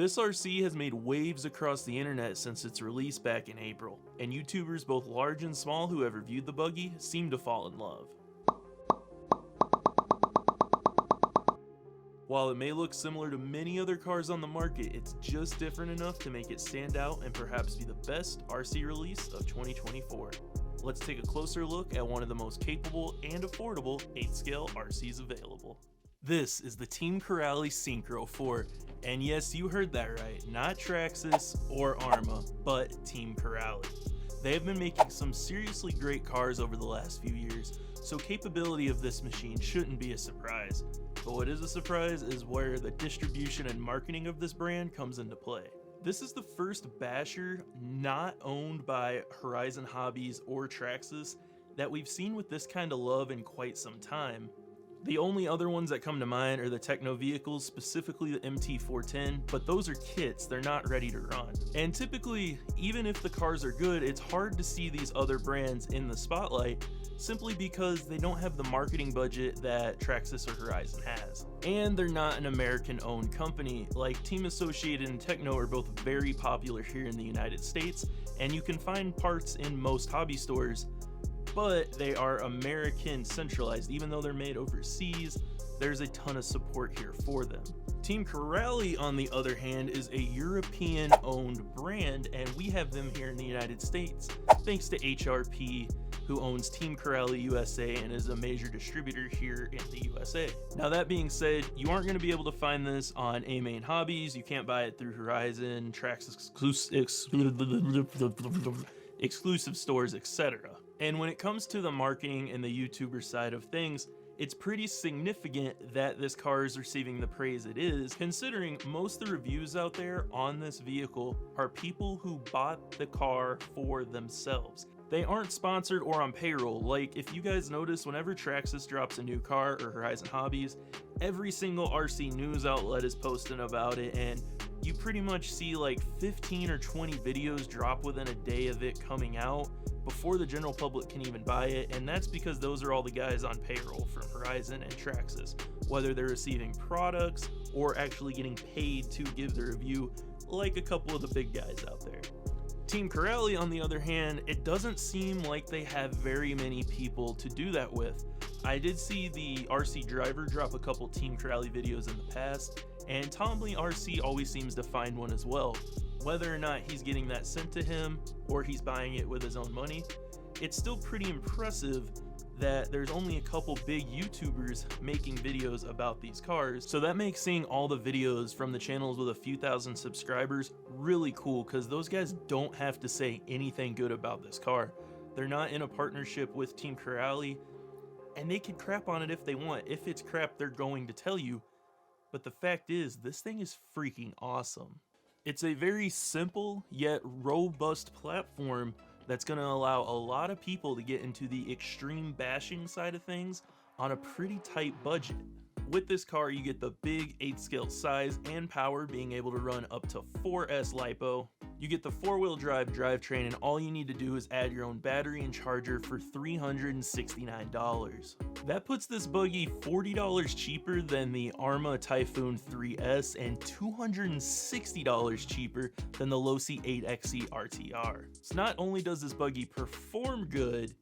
This RC has made waves across the internet since its release back in April, and YouTubers both large and small who have reviewed the buggy seem to fall in love. While it may look similar to many other cars on the market, it's just different enough to make it stand out and perhaps be the best RC release of 2024. Let's take a closer look at one of the most capable and affordable 8-scale RCs available. This is the Team Corrali Syncro 4, and yes, you heard that right, not Traxxas or Arma, but Team Corrali. They have been making some seriously great cars over the last few years, so capability of this machine shouldn't be a surprise. But what is a surprise is where the distribution and marketing of this brand comes into play. This is the first basher not owned by Horizon Hobbies or Traxxas that we've seen with this kind of love in quite some time. The only other ones that come to mind are the Techno vehicles, specifically the MT410, but those are kits, they're not ready to run. And typically, even if the cars are good, it's hard to see these other brands in the spotlight simply because they don't have the marketing budget that Traxxas or Horizon has. And they're not an American-owned company. Like Team Associated and Techno are both very popular here in the United States, and you can find parts in most hobby stores, but they are American centralized. Even though they're made overseas, there's a ton of support here for them. Team Corrali, on the other hand, is a European owned brand, and we have them here in the United States thanks to HRP, who owns Team Corrali USA and is a major distributor here in the USA. Now that being said, you aren't going to be able to find this on A-Main Hobbies, you can't buy it through Horizon, Traxxas exclusive stores, etc. And when it comes to the marketing and the YouTuber side of things, it's pretty significant that this car is receiving the praise it is, considering most of the reviews out there on this vehicle are people who bought the car for themselves. They aren't sponsored or on payroll. Like, if you guys notice, whenever Traxxas drops a new car or Horizon Hobbies, every single RC news outlet is posting about it, and you pretty much see like 15 or 20 videos drop within a day of it coming out before the general public can even buy it, and that's because those are all the guys on payroll from Horizon and Traxxas, whether they're receiving products or actually getting paid to give the review, like a couple of the big guys out there. Team Corrali, on the other hand, it doesn't seem like they have very many people to do that with. I did see the RC driver drop a couple Team Corrali videos in the past, and Tom Lee RC always seems to find one as well. Whether or not he's getting that sent to him or he's buying it with his own money, it's still pretty impressive that there's only a couple big YouTubers making videos about these cars. So that makes seeing all the videos from the channels with a few thousand subscribers really cool, because those guys don't have to say anything good about this car. They're not in a partnership with Team Corrali, and they can crap on it if they want. If it's crap, they're going to tell you. But the fact is, this thing is freaking awesome. It's a very simple yet robust platform that's going to allow a lot of people to get into the extreme bashing side of things on a pretty tight budget. With this car, you get the big 8-scale size and power, being able to run up to 4S LiPo. You get the 4-wheel drive drivetrain, and all you need to do is add your own battery and charger for $369. That puts this buggy $40 cheaper than the Arma Typhoon 3S and $260 cheaper than the Losi 8XE RTR. So not only does this buggy perform good,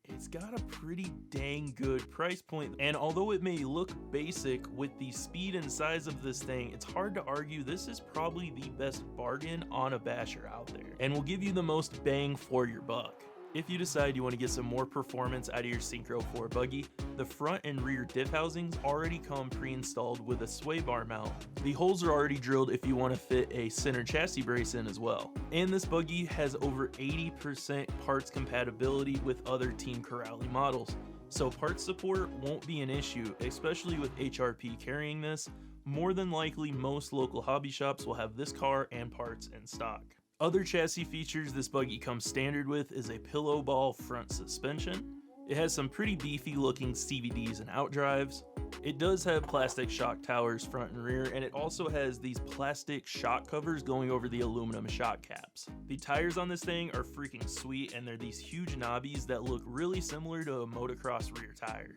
it's got a pretty dang good price point, and although it may look basic, with the speed and size of this thing, it's hard to argue this is probably the best bargain on a basher out there, and will give you the most bang for your buck. If you decide you want to get some more performance out of your Syncro 4 buggy, the front and rear diff housings already come pre-installed with a sway bar mount. The holes are already drilled if you want to fit a center chassis brace in as well. And this buggy has over 80% parts compatibility with other Team Corrali models, so parts support won't be an issue, especially with HRP carrying this. More than likely, most local hobby shops will have this car and parts in stock. Other chassis features this buggy comes standard with is a pillow ball front suspension. It has some pretty beefy looking CVDs and outdrives. It does have plastic shock towers front and rear, and it also has these plastic shock covers going over the aluminum shock caps. The tires on this thing are freaking sweet, and they're these huge knobbies that look really similar to a motocross rear tire.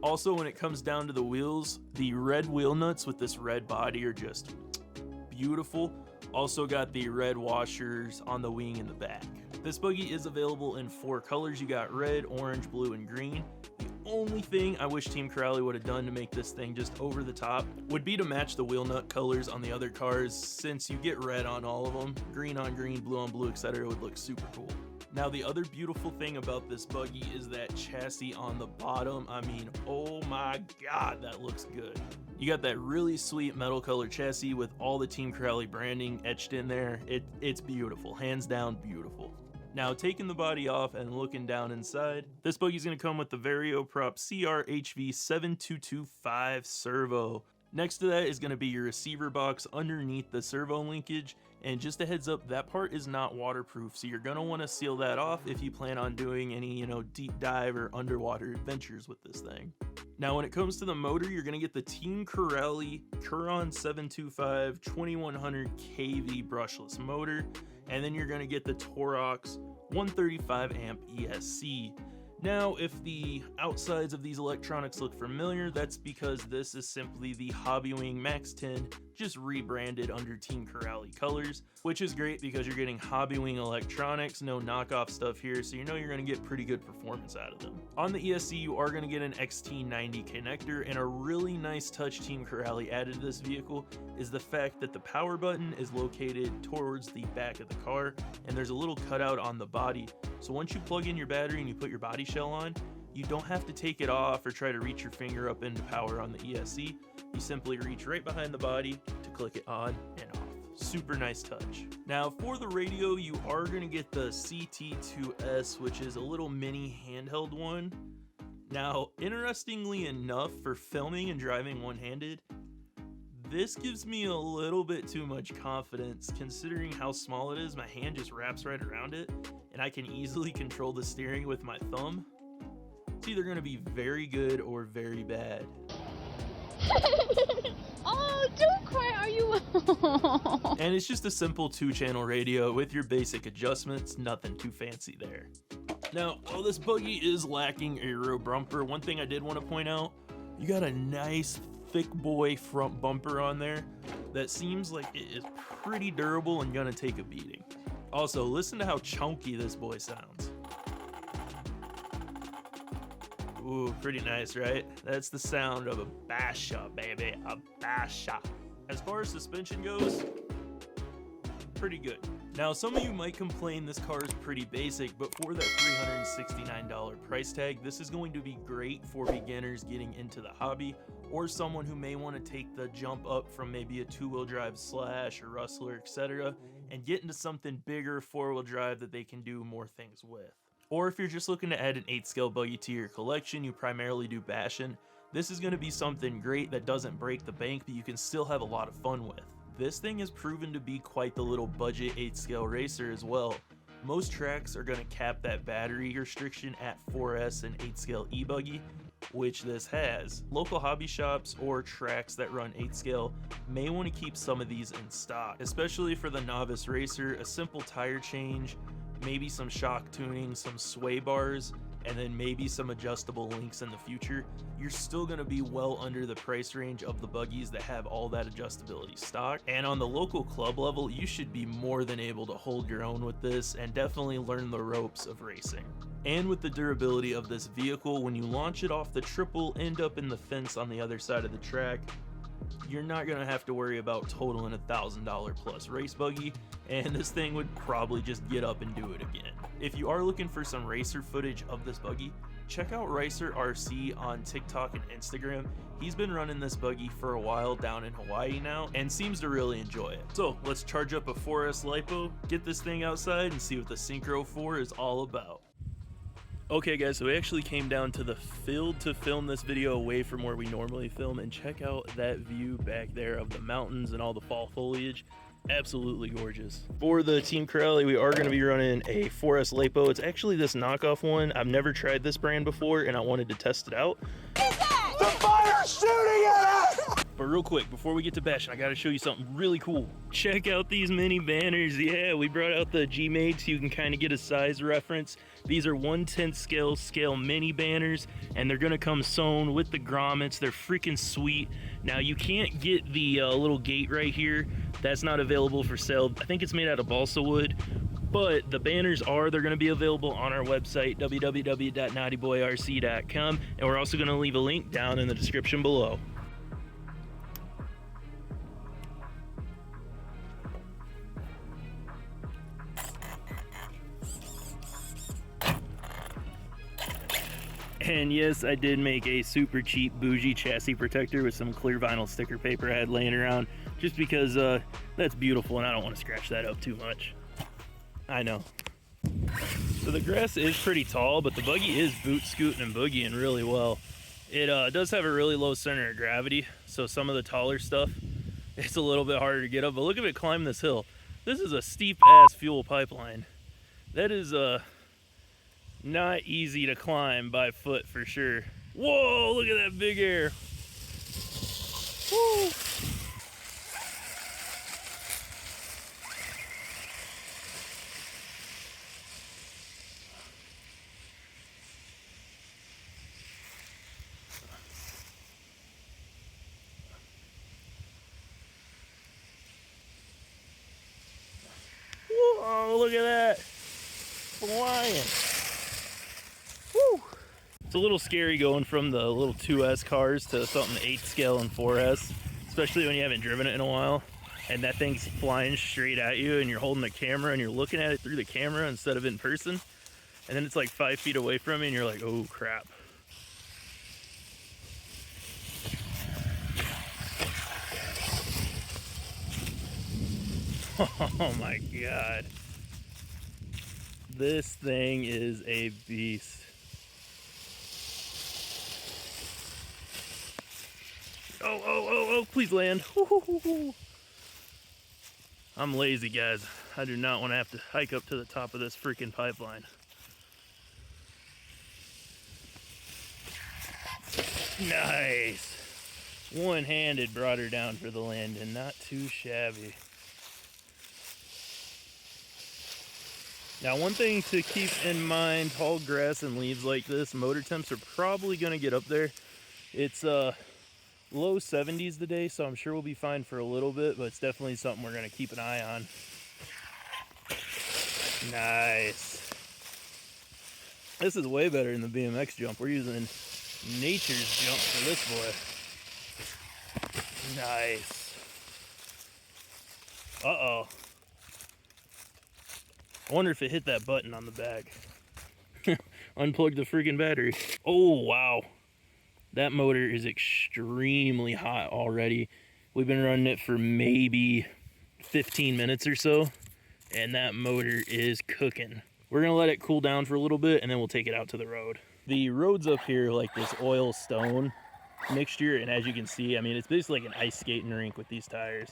Also, when it comes down to the wheels, the red wheel nuts with this red body are just beautiful. Also got the red washers on the wing in the back. This buggy is available in 4 colors. You got red, orange, blue, and green. The only thing I wish Team Corrali would have done to make this thing just over the top would be to match the wheel nut colors on the other cars, since you get red on all of them. Green on green, blue on blue, etc. would look super cool. Now, the other beautiful thing about this buggy is that chassis on the bottom. I mean, oh my god, that looks good. You got that really sweet metal color chassis with all the Team Corrali branding etched in there. It's beautiful, hands down beautiful. Now, taking the body off and looking down inside, this buggy's gonna come with the Varioprop CRHV 7225 servo. Next to that is gonna be your receiver box underneath the servo linkage. And just a heads up, that part is not waterproof, so you're gonna wanna seal that off if you plan on doing any, deep dive or underwater adventures with this thing. Now, when it comes to the motor, you're gonna get the Team Corrali Curon 725 2100 kV brushless motor, and then you're gonna get the Torox 135 amp ESC. Now, if the outsides of these electronics look familiar, that's because this is simply the Hobbywing Max 10, just rebranded under Team Corrali colors, which is great because you're getting Hobbywing electronics, no knockoff stuff here, so you know you're going to get pretty good performance out of them. On the ESC, you are going to get an XT90 connector, and a really nice touch Team Corrali added to this vehicle is the fact that the power button is located towards the back of the car, and there's a little cutout on the body. So once you plug in your battery and you put your body shell on, you don't have to take it off or try to reach your finger up into power on the ESC. You simply reach right behind the body to click it on and off. Super nice touch. Now, for the radio, you are going to get the CT2S, which is a little mini handheld one. Now, interestingly enough, for filming and driving one-handed, this gives me a little bit too much confidence considering how small it is. My hand just wraps right around it, and I can easily control the steering with my thumb. It's either going to be very good or very bad. Oh, don't cry, are you? And it's just a simple 2-channel radio with your basic adjustments, nothing too fancy there. Now, while this buggy is lacking a rear bumper, one thing I did want to point out, you got a nice thick boy front bumper on there that seems like it is pretty durable and gonna take a beating. Also, listen to how chunky this boy sounds. Ooh, pretty nice, right? That's the sound of a Basha, baby, a Basha. As far as suspension goes, pretty good. Now, some of you might complain this car is pretty basic, but for that $369 price tag, this is going to be great for beginners getting into the hobby, or someone who may want to take the jump up from maybe a 2-wheel drive Slash or Rustler, etc., and get into something bigger 4-wheel drive that they can do more things with. Or if you're just looking to add an 8-scale buggy to your collection, you primarily do bashing, this is going to be something great that doesn't break the bank, but you can still have a lot of fun with. This thing has proven to be quite the little budget 8-scale racer as well. Most tracks are going to cap that battery restriction at 4S and 8-scale e-buggy, which this has. Local hobby shops or tracks that run 8-scale may want to keep some of these in stock, especially for the novice racer. A simple tire change, maybe some shock tuning, some sway bars, and then maybe some adjustable links in the future, you're still going to be well under the price range of the buggies that have all that adjustability stock. And on the local club level, you should be more than able to hold your own with this and definitely learn the ropes of racing. And with the durability of this vehicle, when you launch it off the triple, end up in the fence on the other side of the track, you're not going to have to worry about totaling $1,000 plus race buggy, and this thing would probably just get up and do it again. If you are looking for some racer footage of this buggy, check out Fav RC on TikTok and Instagram. He's been running this buggy for a while down in Hawaii now and seems to really enjoy it. So let's charge up a 4S LiPo, get this thing outside, and see what the Synchro 4 is all about. Okay guys, so we actually came down to the field to film this video away from where we normally film, and check out that view back there of the mountains and all the fall foliage. Absolutely gorgeous. For the Team Corrali, we are going to be running a 4S LiPo. It's actually this knockoff one. I've never tried this brand before and I wanted to test it out. The fire's shooting at us! But real quick, before we get to bashing, I gotta show you something really cool. Check out these mini banners. Yeah, we brought out the G-Made so you can kind of get a size reference. These are 1/10 scale mini banners, and they're gonna come sewn with the grommets. They're freaking sweet. Now, you can't get the little gate right here. That's not available for sale. I think it's made out of balsa wood, but the banners they're going to be available on our website, www.naughtyboyrc.com, and we're also going to leave a link down in the description below. And yes, I did make a super cheap bougie chassis protector with some clear vinyl sticker paper I had laying around, just because that's beautiful and I don't want to scratch that up too much. I know. So the grass is pretty tall, but the buggy is boot scooting and boogieing really well. It does have a really low center of gravity, so some of the taller stuff, it's a little bit harder to get up, but look at it climb this hill. This is a steep ass fuel pipeline. That is not easy to climb by foot for sure. Whoa, look at that big air. Woo. Whoa, look at that. Flying. Woo. It's a little scary going from the little 2S cars to something 8 scale and 4S, especially when you haven't driven it in a while and that thing's flying straight at you and you're holding the camera and you're looking at it through the camera instead of in person, and then it's like 5 feet away from you and you're like, oh crap. Oh my god. This thing is a beast. Oh, please land. I'm lazy, guys. I do not want to have to hike up to the top of this freaking pipeline. Nice. One-handed brought her down for the landing. Not too shabby. Now, one thing to keep in mind, tall grass and leaves like this, motor temps are probably going to get up there. It's low 70s today, so I'm sure we'll be fine for a little bit, but it's definitely something we're going to keep an eye on. Nice. This is way better than the BMX jump. We're using nature's jump for this boy. Nice. Uh-oh. I wonder if it hit that button on the back. Unplug the freaking battery. Oh, wow. That motor is extremely hot already. We've been running it for maybe 15 minutes or so, and that motor is cooking. We're gonna let it cool down for a little bit, and then we'll take it out to the road. The road's up here like this oil stone mixture, and as you can see, I mean, it's basically like an ice skating rink with these tires.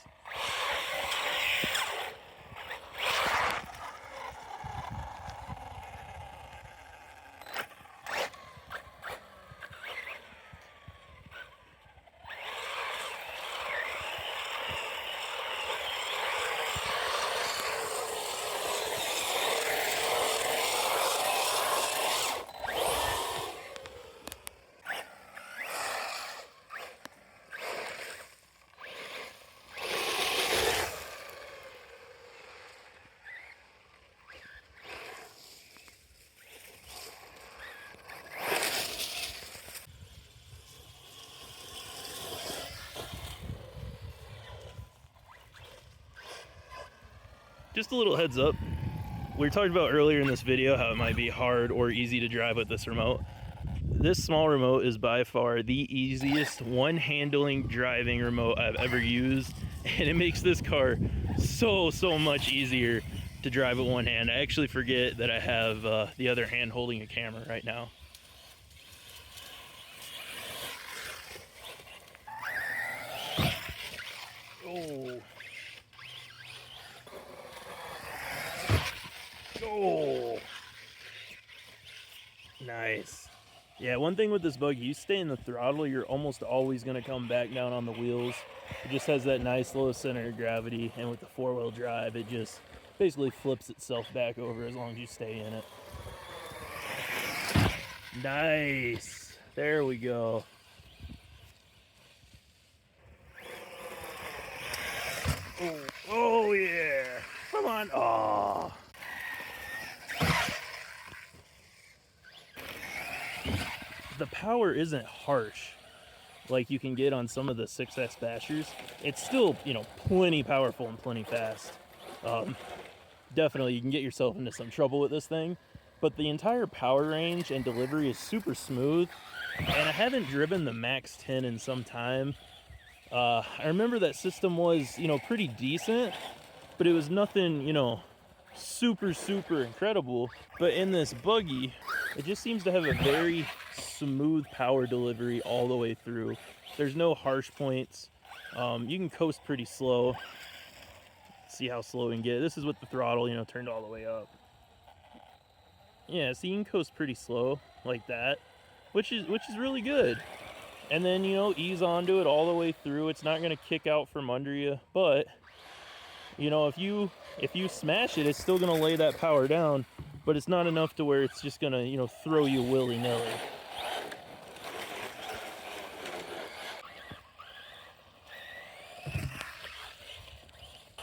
Just a little heads up, we were talking about earlier in this video how it might be hard or easy to drive with this remote. This small remote is by far the easiest one-handling driving remote I've ever used, and it makes this car so much easier to drive with one hand. I actually forget that I have the other hand holding a camera right now. Oh. Oh, nice. Yeah, one thing with this buggy, you stay in the throttle, you're almost always going to come back down on the wheels. It just has that nice low center of gravity, and with the four-wheel drive, it just basically flips itself back over as long as you stay in it. Nice. There we go. Oh, Oh yeah, come on. Oh. The power isn't harsh like you can get on some of the 6S bashers. It's still, you know, plenty powerful and plenty fast. Definitely you can get yourself into some trouble with this thing, but the entire power range and delivery is super smooth, and I haven't driven the Max 10 in some time. I remember that system was, you know, pretty decent, but it was nothing, you know, super incredible. But in this buggy, it just seems to have a very smooth power delivery all the way through. There's no harsh points. You can coast pretty slow. See how slow we can get. This is with the throttle, you know, turned all the way up. Yeah, so you can coast pretty slow like that, which is really good. And then, you know, ease onto it all the way through. It's not going to kick out from under you, but you know, if you smash it, it's still going to lay that power down, but it's not enough to where it's just going to, you know, throw you willy-nilly.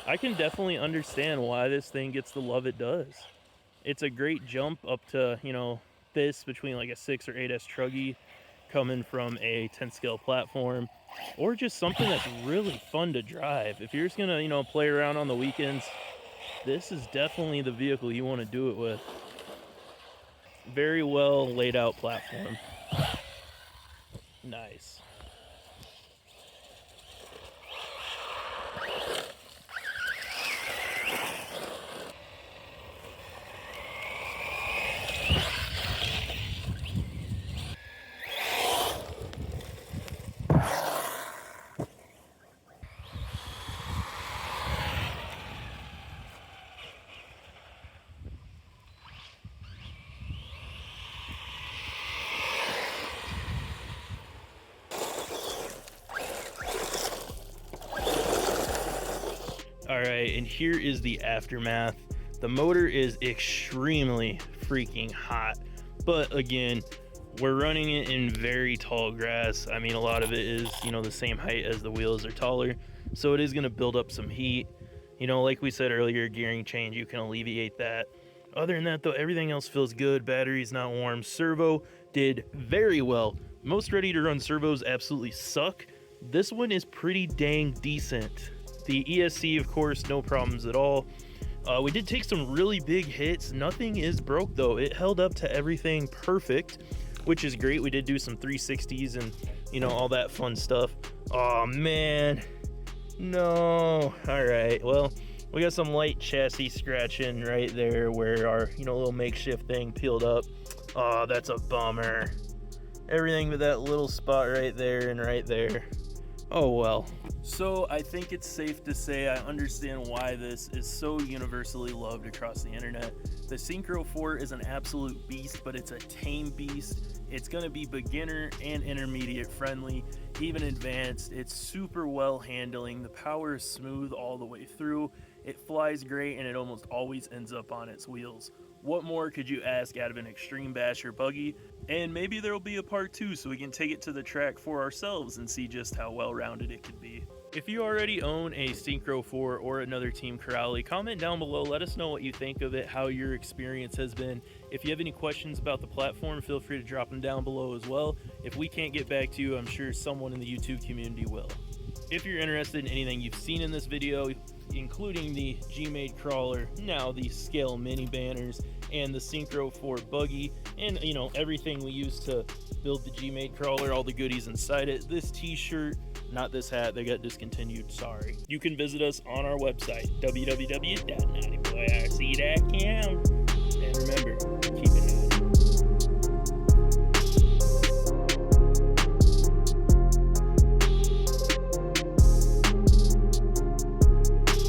I can definitely understand why this thing gets the love it does. It's a great jump up to, you know, this between like a 6 or 8S truggy coming from a 10 scale platform, or just something that's really fun to drive. If you're just gonna, you know, play around on the weekends, this is definitely the vehicle you want to do it with. Very well laid out platform. Nice. All right, and here is the aftermath. The motor is extremely freaking hot, but again, we're running it in very tall grass. I mean, a lot of it is, you know, the same height as the wheels are taller, so it is going to build up some heat. You know, like we said earlier, gearing change, you can alleviate that. Other than that, though, everything else feels good. Battery's not warm. Servo did very well. Most ready to run servos absolutely suck. This one is pretty dang decent. The ESC, of course, no problems at all. We did take some really big hits. Nothing is broke, though. It held up to everything perfect, which is great. We did do some 360s and, you know, all that fun stuff. Oh, man. No. All right. Well, we got some light chassis scratching right there where our, you know, little makeshift thing peeled up. Oh, that's a bummer. Everything but that little spot right there and right there. Oh, well. So I think it's safe to say I understand why this is so universally loved across the internet. The Synchro 4 is an absolute beast, but it's a tame beast. It's going to be beginner and intermediate friendly, even advanced. It's super well handling. The power is smooth all the way through. It flies great, and it almost always ends up on its wheels. What more could you ask out of an extreme basher buggy? And maybe there'll be a part 2 so we can take it to the track for ourselves and see just how well-rounded it could be. If you already own a Synchro 4 or another Team Crowley, comment down below. Let us know what you think of it, how your experience has been. If you have any questions about the platform, feel free to drop them down below as well. If we can't get back to you, I'm sure someone in the YouTube community will. If you're interested in anything you've seen in this video, including the G-Made crawler, now the scale mini banners, and the Synchro 4 buggy, and, you know, everything we use to build the G-Made crawler, all the goodies inside it, this t-shirt, not this hat, they got discontinued, sorry. You can visit us on our website, www.naughtyboyrc.com. And remember,